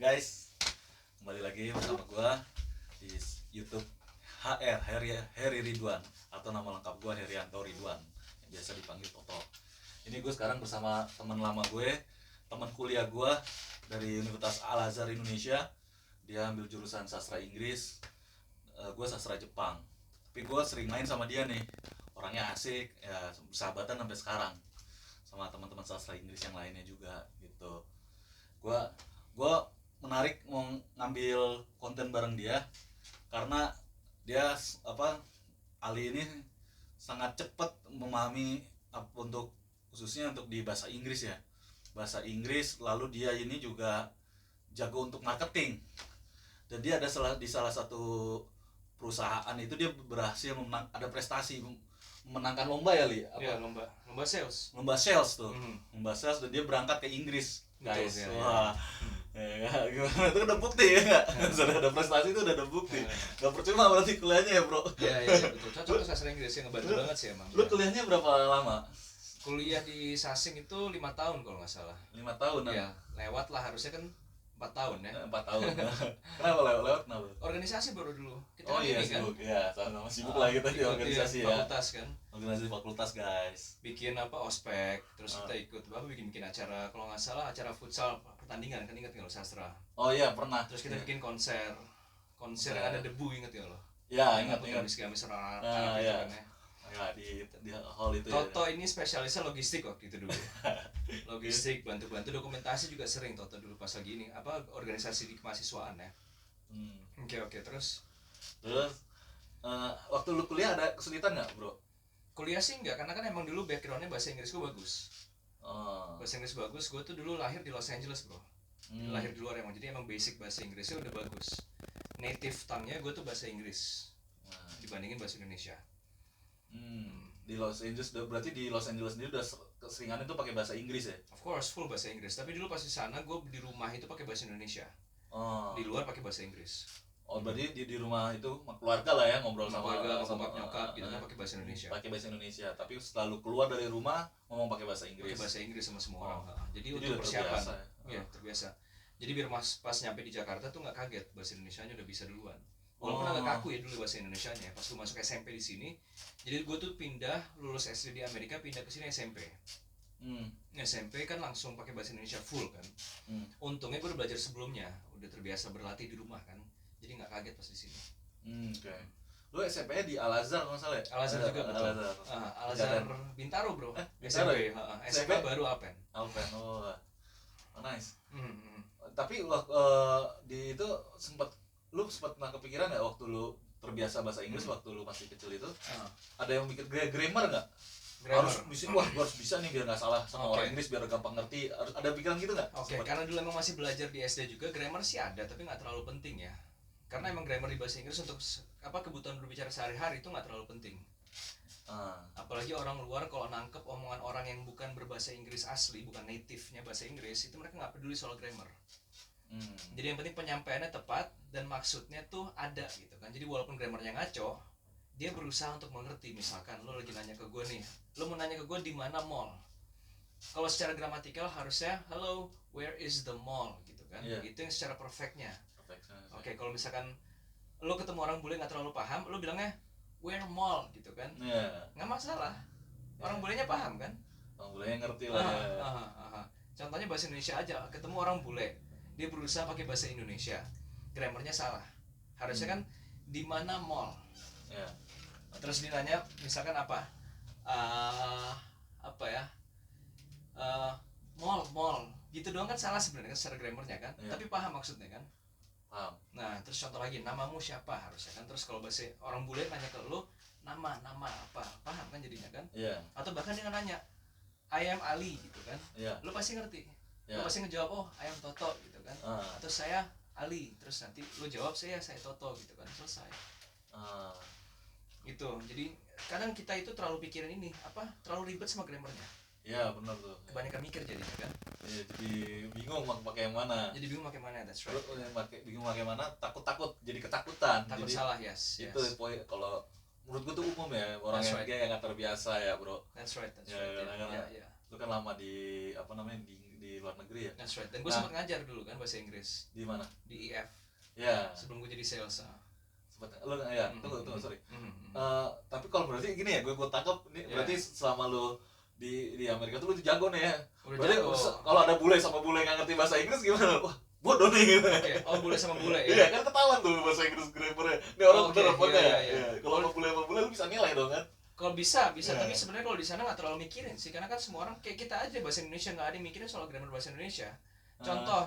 guys, kembali lagi bersama gua di YouTube Heri Ridwan atau nama lengkap gua Herianto Ridwan yang biasa dipanggil Toto. Ini gue sekarang bersama teman lama gue, teman kuliah gue dari Universitas Al Azhar Indonesia. Dia ambil jurusan sastra Inggris, gue sastra Jepang. Tapi gue sering main sama dia nih, orangnya asik, ya bersahabatan sampai sekarang sama teman-teman sastra Inggris yang lainnya juga gitu. Gue menarik mau ngambil konten bareng dia karena dia Ali ini sangat cepat memahami untuk khususnya untuk di bahasa Inggris ya, bahasa Inggris. Lalu dia ini juga jago untuk marketing, dan dia ada di salah satu perusahaan itu dia berhasil ada prestasi memenangkan lomba ya Li? Iya, lomba sales. Lomba sales tuh. Lomba sales, dan dia berangkat ke Inggris, guys. Betul, wah gimana, itu udah bukti ya nggak? Sudah ada prestasi itu udah ada bukti. Nggak percuma berarti kuliahnya ya bro. Iya betul. Cocok tuh sastra Inggris yang ngebantu banget sih emang. Lu kuliahnya berapa lama? Kuliah di Sasing itu 5 tahun kalau nggak salah. 5 tahun. Iya, lewat lah, harusnya kan 4 tahun ya. 4 tahun. Kenapa lewat kenapa? Organisasi baru dulu. Kita Oh iya, ini kan. sibuk ya, sama sibuk lah kita di organisasi ya. Fakultas kan. Organisasi fakultas guys. Bikin ospek, terus kita ikut bikin acara, kalau nggak salah acara futsal pertandingan kan, ingat nggak lo sastra? Oh iya pernah. Terus kita bikin konser yang ada debu, inget nggak lo? Ya ingat. Gamis orang ya. kan ya. Ya di hall itu Toto ya. Ini spesialisnya logistik waktu itu dulu. Logistik, bantu dokumentasi juga sering Toto dulu pas lagi ini organisasi di kemahasiswaan ya. Oke, terus waktu lu kuliah ada kesulitan nggak bro? kuliah sih enggak, karena kan emang dulu backgroundnya bahasa Inggris gue bagus. Bahasa Inggris bagus, gue tuh dulu lahir di Los Angeles bro. Lahir di luar emang, jadi emang basic bahasa Inggrisnya udah bagus. Native tongue-nya gue tuh bahasa Inggris dibandingin bahasa Indonesia. Di Los Angeles, berarti di Los Angeles sendiri udah keseringan itu pakai bahasa Inggris ya? Of course, full bahasa Inggris. Tapi dulu pas di sana gue di rumah itu pakai bahasa Indonesia. Di luar pakai bahasa Inggris. Oh, berarti di rumah itu keluarga lah ya, ngobrol sama keluarga, sama nyokap gitu kan pakai bahasa Indonesia. Pakai bahasa Indonesia, tapi selalu keluar dari rumah ngomong pakai bahasa Inggris. Pakai bahasa Inggris sama semua orang. Jadi untuk persiapan. Iya, terbiasa. Jadi biar pas nyampe di Jakarta tuh nggak kaget, bahasa Indonesianya udah bisa duluan. Walaupun agak kaku ya dulu bahasa Indonesianya. Pas gue masuk SMP di sini, jadi gue tuh lulus SD di Amerika, pindah ke sini SMP. SMP kan langsung pakai bahasa Indonesia full kan. Untungnya gue udah belajar sebelumnya, udah terbiasa berlatih di rumah kan, jadi nggak kaget pas di sini. Oke. Lu SMP-nya di Al Azhar kalau salah ya? Al Azhar juga betul. Al Azhar Bintaro bro. SMP. SMP baru Alpen. Oh nice. Tapi di itu lu sempat pernah kepikiran nggak waktu lu terbiasa bahasa Inggris waktu lu masih kecil itu? Ada yang mikir grammar nggak? Harus bisa, gue harus bisa nih biar nggak salah sama orang Inggris, biar gampang ngerti. Harus ada pikiran gitu nggak? Oke, karena dulu emang masih belajar di SD juga, grammar sih ada tapi nggak terlalu penting ya. Karena emang grammar di bahasa Inggris untuk kebutuhan berbicara sehari-hari itu nggak terlalu penting. Apalagi orang luar kalau nangkep omongan orang yang bukan berbahasa Inggris asli, bukan native-nya bahasa Inggris, itu mereka nggak peduli soal grammar. Jadi yang penting penyampaiannya tepat dan maksudnya tuh ada gitu kan. Jadi walaupun grammarnya ngaco, dia berusaha untuk mengerti. Misalkan lo lagi nanya ke gue nih, lo mau nanya ke gue di mana mall. Kalau secara gramatikal harusnya hello, where is the mall gitu kan. Itu yang secara perfectnya. Oke, kalau misalkan lo ketemu orang bule nggak terlalu paham, lo bilangnya where mall gitu kan. Nggak masalah, orang bulenya paham kan. Orang bulenya ngerti lah ya. Contohnya bahasa Indonesia aja, ketemu orang bule, dia berusaha pakai bahasa Indonesia, grammarnya salah. Harusnya kan di mana mall. Terus dia nanya misalkan mall gitu doang kan salah sebenarnya kan secara grammarnya kan. Tapi paham maksudnya kan. Paham. Nah terus contoh lagi, namamu siapa harusnya kan. Terus kalau bahasa orang bule nanya ke lu nama apa, paham kan jadinya kan. Atau bahkan dia nanya I am Ali gitu kan. Lu pasti ngerti. Lu pasti ngejawab oh I am Toto gitu kan. Atau saya Ali, terus nanti lu jawab saya Toto gitu kan, selesai. Gitu. Jadi kadang kita itu terlalu pikirin ini terlalu ribet sama grammarnya. Ya benar tuh. Kebanyakan mikir jadinya kan. Jadi bingung mau pakai yang mana. That's right. Bingung pakai mana, takut jadi ketakutan. Takut jadi, salah yes. Itu poin kalau menurut gua tuh umum ya, orang yang nggak terbiasa ya bro. That's right. Lu kan lama di di di luar negeri ya. That's right. Dan gue sempat ngajar dulu kan bahasa Inggris. Di mana? Di IF. Ya. Sebelum gue jadi sales. Sempat lo ya, tunggu sorry. Tapi kalau berarti gini ya, gue tangkap nih berarti selama lo di Amerika tuh lu jago nih ya. Berarti kalau ada bule sama bule nggak ngerti bahasa Inggris gimana? Wah, bodoh nih gitu. Oh, bule sama bule ya. Iya, kan ketahuan tuh bahasa Inggris grammarnya. Ini orang bener apa enggak ya? Kalau sama bule lu bisa nilai dong kan? Kalau bisa, tapi sebenarnya kalau di sana nggak terlalu mikirin sih, karena kan semua orang kayak kita aja bahasa Indonesia nggak ada yang mikirin soal grammar bahasa Indonesia. Contoh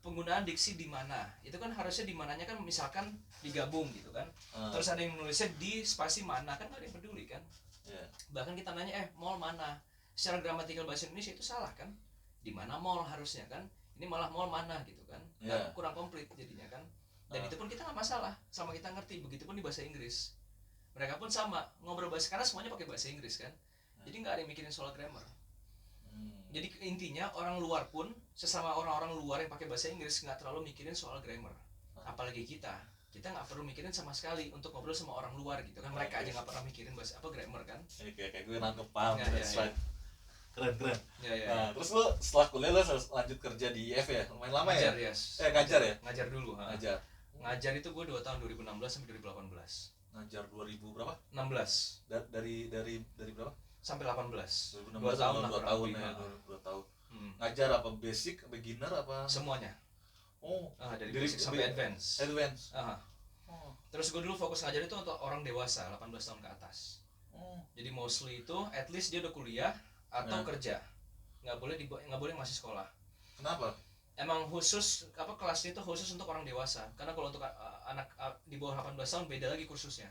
penggunaan diksi di mana, itu kan harusnya di mananya kan misalkan digabung gitu kan. Terus ada yang nulisnya di spasi mana, kan nggak ada yang peduli kan. Bahkan kita nanya mall mana, secara gramatikal bahasa Indonesia itu salah kan, di mana mall harusnya kan, ini malah mall mana gitu kan, kurang komplit jadinya kan. Dan itu pun kita nggak masalah sama kita ngerti, begitupun di bahasa Inggris mereka pun sama ngobrol bahasa, karena semuanya pakai bahasa Inggris kan, jadi nggak ada yang mikirin soal grammar. Jadi intinya orang luar pun, sesama orang-orang luar yang pakai bahasa Inggris nggak terlalu mikirin soal grammar. Apalagi kita nggak perlu mikirin sama sekali untuk ngobrol sama orang luar gitu kan. Mereka aja nggak pernah mikirin bahasa grammar kan. Kayak gue nangkep paham. Keren. Ya. Terus lu setelah kuliah lu lanjut kerja di IF ya? Lumayan lama ngajar, ya? Yes. Ngajar ya? Ngajar dulu. Ngajar itu gue 2 tahun 2016 sampai 2018. Ngajar 2000 berapa? 16. Dari berapa? Sampai 18. 2016 2 tahun lah. 2 tahun ya, 2 tahun. Ngajar apa basic, beginner apa? Semuanya. Dari basic sampai advance. Terus gue dulu fokus ngajar itu untuk orang dewasa 18 tahun ke atas. Jadi mostly itu at least dia udah kuliah atau kerja. Nggak boleh masih sekolah. Kenapa? Emang khusus kelasnya itu khusus untuk orang dewasa. Karena kalau untuk anak di bawah 18 tahun beda lagi kursusnya.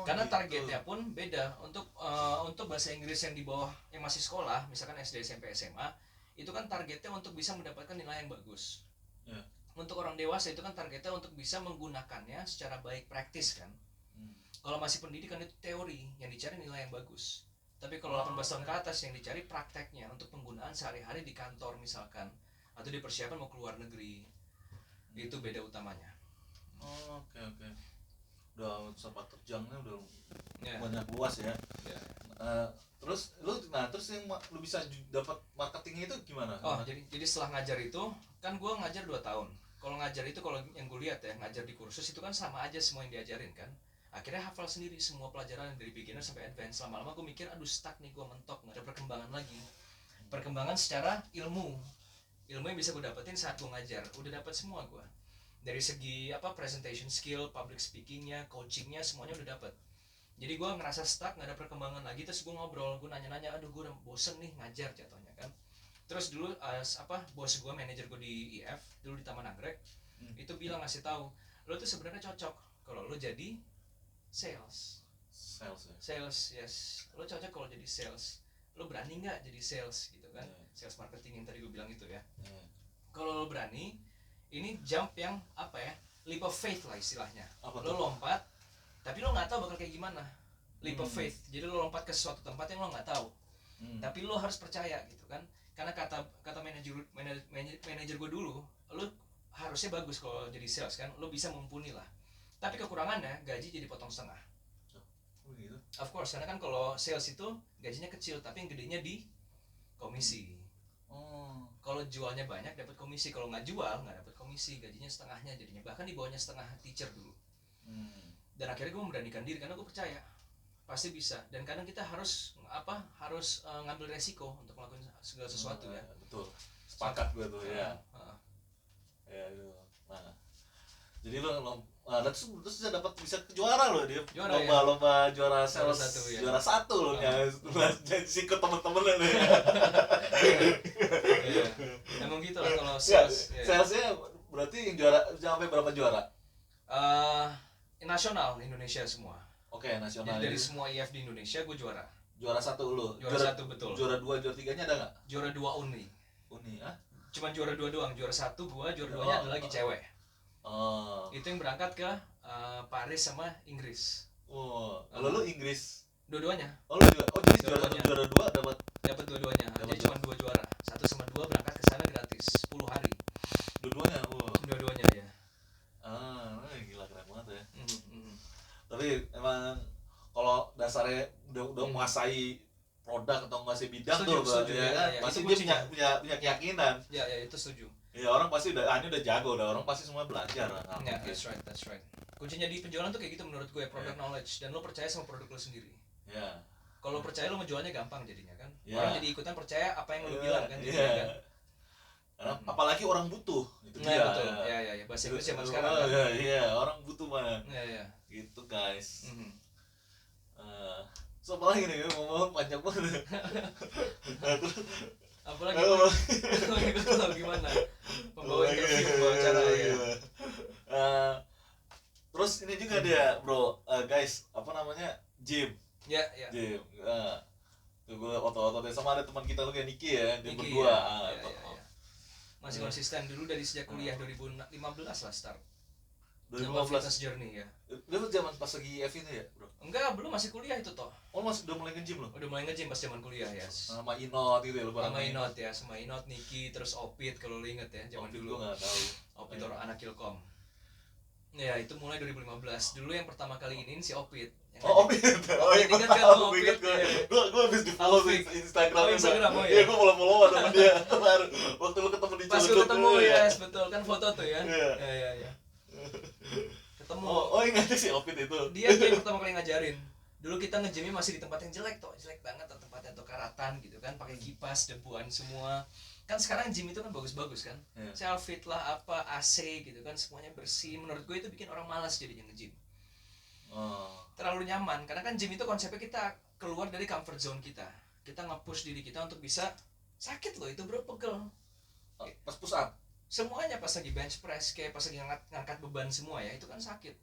Karena gitu. targetnya pun beda. Untuk bahasa Inggris yang di bawah yang masih sekolah, misalkan SD, SMP, SMA, itu kan targetnya untuk bisa mendapatkan nilai yang bagus. Untuk orang dewasa itu kan targetnya untuk bisa menggunakannya secara baik, praktis kan. Kalau masih pendidikan itu teori, yang dicari nilai yang bagus. Tapi kalau 18 tahun ke atas yang dicari prakteknya untuk penggunaan sehari-hari di kantor misalkan, atau dipersiapkan mau keluar negeri. Itu beda utamanya. Oke. Udah sempat terjangnya udah banyak luas ya. Terus yang lu bisa dapat marketingnya itu gimana? Jadi setelah ngajar itu kan gue ngajar 2 tahun. Kalau ngajar itu, kalau yang gue lihat ya, ngajar di kursus itu kan sama aja semua yang diajarin kan. Akhirnya hafal sendiri semua pelajaran dari beginner sampai advance. Lama-lama gue mikir aduh stuck nih, gue mentok, nggak ada perkembangan lagi. Perkembangan secara ilmu yang bisa gue dapetin saat gue ngajar udah dapat semua gue. Dari segi presentation skill, public speakingnya, coachingnya, semuanya udah dapet. Jadi gue ngerasa stuck, nggak ada perkembangan lagi. Terus gue ngobrol, gue nanya-nanya, aduh gue udah bosen nih ngajar jatuhnya kan. Terus dulu bos gue, manajer gue di IF dulu di Taman Anggrek, itu bilang, ngasih tahu, lo tuh sebenarnya cocok kalau lo jadi sales, yes. Lo cocok kalau jadi sales. Lo berani nggak jadi sales gitu kan? Sales marketing yang tadi gue bilang itu ya. Kalau lo berani, ini jump yang leap of faith lah istilahnya. Lo lompat, tapi lo nggak tahu bakal kayak gimana. Leap of faith. Jadi lo lompat ke suatu tempat yang lo nggak tahu. Tapi lo harus percaya gitu kan. Karena kata manajer gue dulu, lo harusnya bagus kalau jadi sales kan. Lo bisa mumpuni lah. Tapi kekurangannya gaji jadi potong setengah. Gitu. Of course, karena kan kalau sales itu gajinya kecil, tapi yang gedenya di komisi. Kalau jualnya banyak dapat komisi, kalau nggak jual nggak dapat komisi, gajinya setengahnya jadinya, bahkan di bawahnya setengah teacher dulu. Dan akhirnya gue memberanikan diri karena gue percaya pasti bisa. Dan kadang kita harus ngambil resiko untuk melakukan segala sesuatu ya. Betul, sepakat gue tuh ya. Jadi lo terus bisa juara loh dia. Lomba juara sales juara satu loh ya. Jadi ikut temen-temen ya. Emang gitu lah kalau sales. Salesnya berarti yang juara sampai berapa juara? Nasional Indonesia semua. Oke, nasional. Jadi dari semua IF di Indonesia gue juara. Juara 1 lu. Juara 1 betul. Juara 2, juara 3-nya ada enggak? Juara 2 Uni. Cuman juara 2 doang. Juara 1 gua, juara 2-nya ada lagi cewek. Itu yang berangkat ke Paris sama Inggris. Kalau lu Inggris dua-duanya. Lu juga. Jadi juara 2 dapat dua-duanya. Jadi cuma 2 juara. 1 sama 2 berangkat ke sana gratis 10 hari. Dua-duanya. Dua-duanya ya. Gila keren banget ya. Tapi emang kalau dasarnya udah menguasai produk atau masih bidang Setuju, tuh setuju, ya kan, ya, pasti itu dia kuncinya. punya keyakinan. Ya itu setuju. Ya orang pasti ini udah jago, orang pasti semua belajar. Ya, that's right. Kuncinya di penjualan tuh kayak gitu menurut gue, product knowledge, dan lo percaya sama produk lo sendiri. Ya. Kalau percaya lo ngejualnya gampang jadinya kan. Ya. Orang jadi ikutan percaya apa yang lo bilang kan jadinya kan. Apalagi orang butuh itu dia. Betul. Ya, bahasa Inggris zaman sekarang. Kan? Iya, orang butuh mana. Ya. Gitu guys. So apa lagi nih, ngomong panjang banget. Apalagi betul gimana membawa interview, membawa acara ya. Terus ini juga dia bro, guys, apa namanya, gym. Ya. Gym. Tuh gue otot-ototnya sama ada teman kita tuh kayak Niki ya, dia Niki, berdua. Ya. Masih konsisten dulu dari sejak kuliah 2015 lah start. 2015 fitness journey ya. Dia tuh zaman pas lagi EF itu ya, bro? Enggak, belum, masih kuliah itu toh. Oh, masih udah mulai nge-gym loh? Udah mulai nge-gym pas zaman kuliah ya. Sama Inot gitu ya, lu bareng. Sama Inot, Niki, terus Opit kalau lu inget ya, zaman dulu. Gue nggak tahu. Opit orang anak Kilkom. Ya, itu mulai 2015. Dulu yang pertama kali ini si Opit. Opit. Iya, ingat kan lo Opit? Gue habis di follow di Instagram. Instagram, Iya, gue follow sama dia. Waktu lu ketemu di pas gue ketemu ya, betul kan foto tuh ya. Iya. Ketemu. Oh, ingat si Opit itu. Dia yang pertama kali ngajarin. Dulu kita nge-gymnya masih di tempat yang jelek banget, tempatnya tuh karatan gitu kan, pakai kipas, debuan semua. Kan sekarang gym itu kan bagus-bagus kan, self-fit lah, apa, AC gitu kan, semuanya bersih. Menurut gue itu bikin orang malas jadinya nge-gym. Terlalu nyaman, karena kan gym itu konsepnya kita keluar dari comfort zone kita. Kita nge-push diri kita untuk bisa sakit loh itu bro, pegel. Pas push up? Semuanya pas lagi bench press, kayak pas lagi ngangkat beban semua ya, itu kan sakit.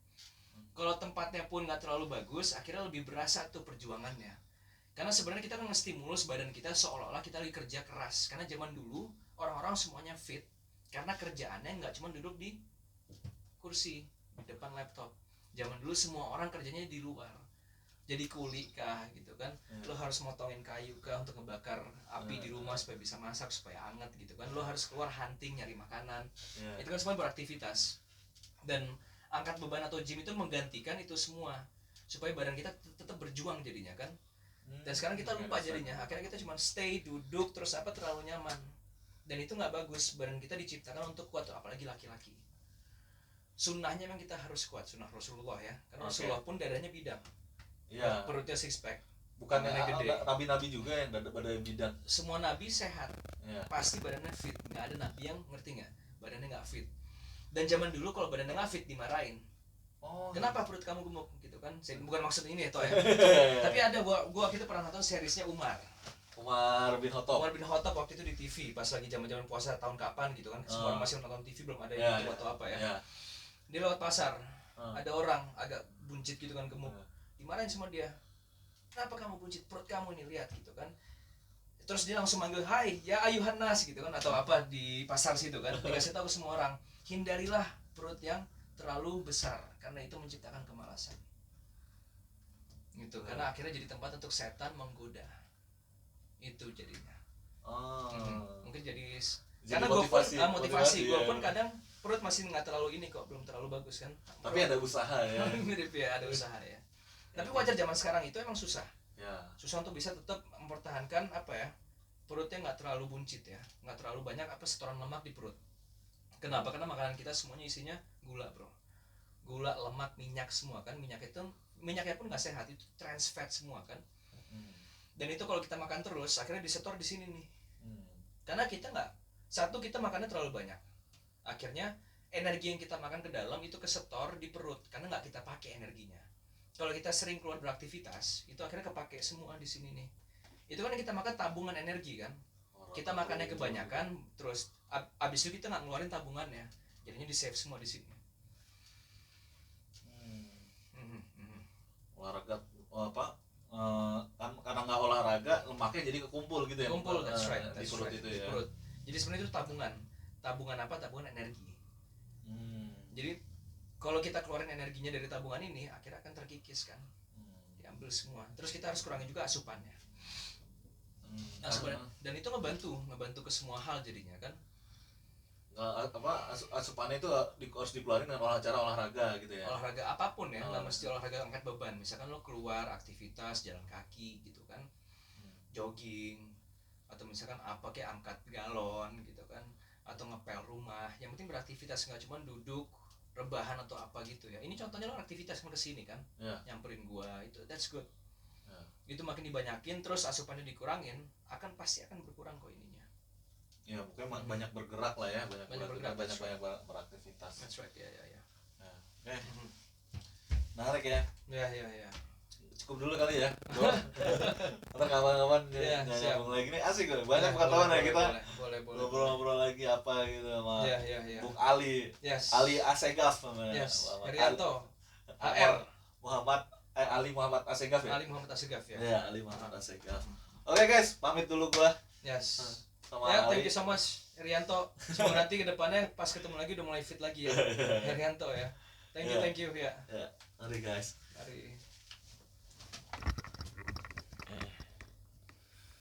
Kalau tempatnya pun nggak terlalu bagus, akhirnya lebih berasa tuh perjuangannya. Karena sebenarnya kita kan nge-stimulus badan kita seolah-olah kita lagi kerja keras. Karena zaman dulu orang-orang semuanya fit, karena kerjaannya nggak cuma duduk di kursi di depan laptop. Zaman dulu semua orang kerjanya di luar, jadi kuli kah gitu kan. Lo harus motongin kayu kah untuk ngebakar api di rumah supaya bisa masak, supaya hangat gitu kan. Lo harus keluar hunting nyari makanan. Itu kan semua beraktivitas. Dan angkat beban atau gym itu menggantikan itu semua supaya badan kita tetap berjuang jadinya kan. Dan sekarang kita lupa jadinya, akhirnya kita cuma stay, duduk, terus terlalu nyaman. Dan itu nggak bagus. Badan kita diciptakan untuk kuat, apalagi laki-laki. Sunnahnya memang kita harus kuat, sunnah Rasulullah ya. Karena Rasulullah pun dadanya bidang. Iya. Perutnya six pack. Bukan gede. Nabi-nabi juga yang badannya bidang. Semua nabi sehat. Pasti badannya fit. Nggak ada nabi yang, ngerti nggak, badannya nggak fit. Dan zaman dulu kalau badannya nggak fit dimarahin. Kenapa perut kamu gemuk gitu kan? Bukan maksud ini ya toh ya. Tapi ada gua kita pernah nonton seriesnya Umar bin Khattab waktu itu di TV pas lagi zaman-zaman puasa tahun kapan gitu kan. Semua orang masih nonton TV, belum ada YouTube atau apa ya. Dia lewat pasar, ada orang agak buncit gitu kan, gemuk. Dimarahin sama dia. Kenapa kamu buncit? Perut kamu ini lihat gitu kan. Terus dia langsung manggil, "Hai, ya ayuhan nas" gitu kan, atau apa di pasar situ kan. Dikasih tahu ke semua orang, hindarilah perut yang terlalu besar karena itu menciptakan kemalasan. Gitu. Karena akhirnya jadi tempat untuk setan menggoda. Itu jadinya. Mungkin jadi karena gue pun motivasi. Gue pun kadang perut masih nggak terlalu ini kok, belum terlalu bagus kan. Tapi ada usaha ya. Mirip ya, ada usaha ya. Tapi wajar zaman sekarang itu emang susah. Susah untuk bisa tetap mempertahankan apa ya, perutnya nggak terlalu buncit ya, nggak terlalu banyak setoran lemak di perut. Kenapa? Karena makanan kita semuanya isinya gula bro, gula, lemak, minyak semua kan. Minyaknya pun nggak sehat, itu trans fat semua kan. Dan itu kalau kita makan terus akhirnya disetor di sini nih. Karena kita makannya terlalu banyak, akhirnya energi yang kita makan ke dalam itu kesetor di perut karena nggak kita pakai energinya. Kalau kita sering keluar beraktivitas itu akhirnya kepake semua di sini nih. Itu kan yang kita makan tabungan energi kan. Kita makannya kebanyakan, terus abis itu kita nggak ngeluarin tabungannya, jadinya di save semua di sini. Olahraga apa? Karena nggak olahraga, lemaknya jadi kekumpul gitu ya. Kumpul, that's right. Di perut itu ya. Perut. Jadi sebenarnya itu tabungan. Tabungan apa? Tabungan energi. Jadi kalau kita keluarin energinya dari tabungan ini, akhirnya akan terkikis kan. Diambil semua. Terus kita harus kurangi juga asupannya. Dan itu ngebantu ke semua hal jadinya kan. Asupannya itu harus dikeluarin dengan cara olahraga gitu ya. Olahraga apapun ya, nggak mesti olahraga angkat beban. Misalkan lo keluar aktivitas jalan kaki gitu kan. jogging atau misalkan apa kayak angkat galon gitu kan, atau ngepel rumah. Yang penting beraktivitas, nggak cuma duduk rebahan atau apa gitu ya. Ini contohnya lo aktivitas kan kesini kan, nyamperin gua itu, that's good. Itu makin dibanyakin terus asupannya dikurangin, pasti akan berkurang kok ininya. Ya pokoknya banyak bergerak lah ya, banyak beraktivitas. That's right, ya. Oke. Menarik ya. Ya. Cukup dulu kali ya. Karena kawan-kawan nyambung lagi nih, asik loh. Banyak pengetahuan ya kita. Boleh. Ngobrol-ngobrol lagi apa gitu sama Bung Ya. Ali. Yes. Ali Asegaf namanya. Yes. Herianto. HR Ali Muhammad Asegaf ya. Ali Muhammad Asegaf ya. Ya, Ali Muhammad Asegaf. Oke guys, pamit dulu gua. Yes. Sama ya, Ali. thank you so much Herianto. Semoga nanti ke depannya pas ketemu lagi udah mulai fit lagi ya. Herianto ya. Thank you ya. Ya, mari guys. Mari.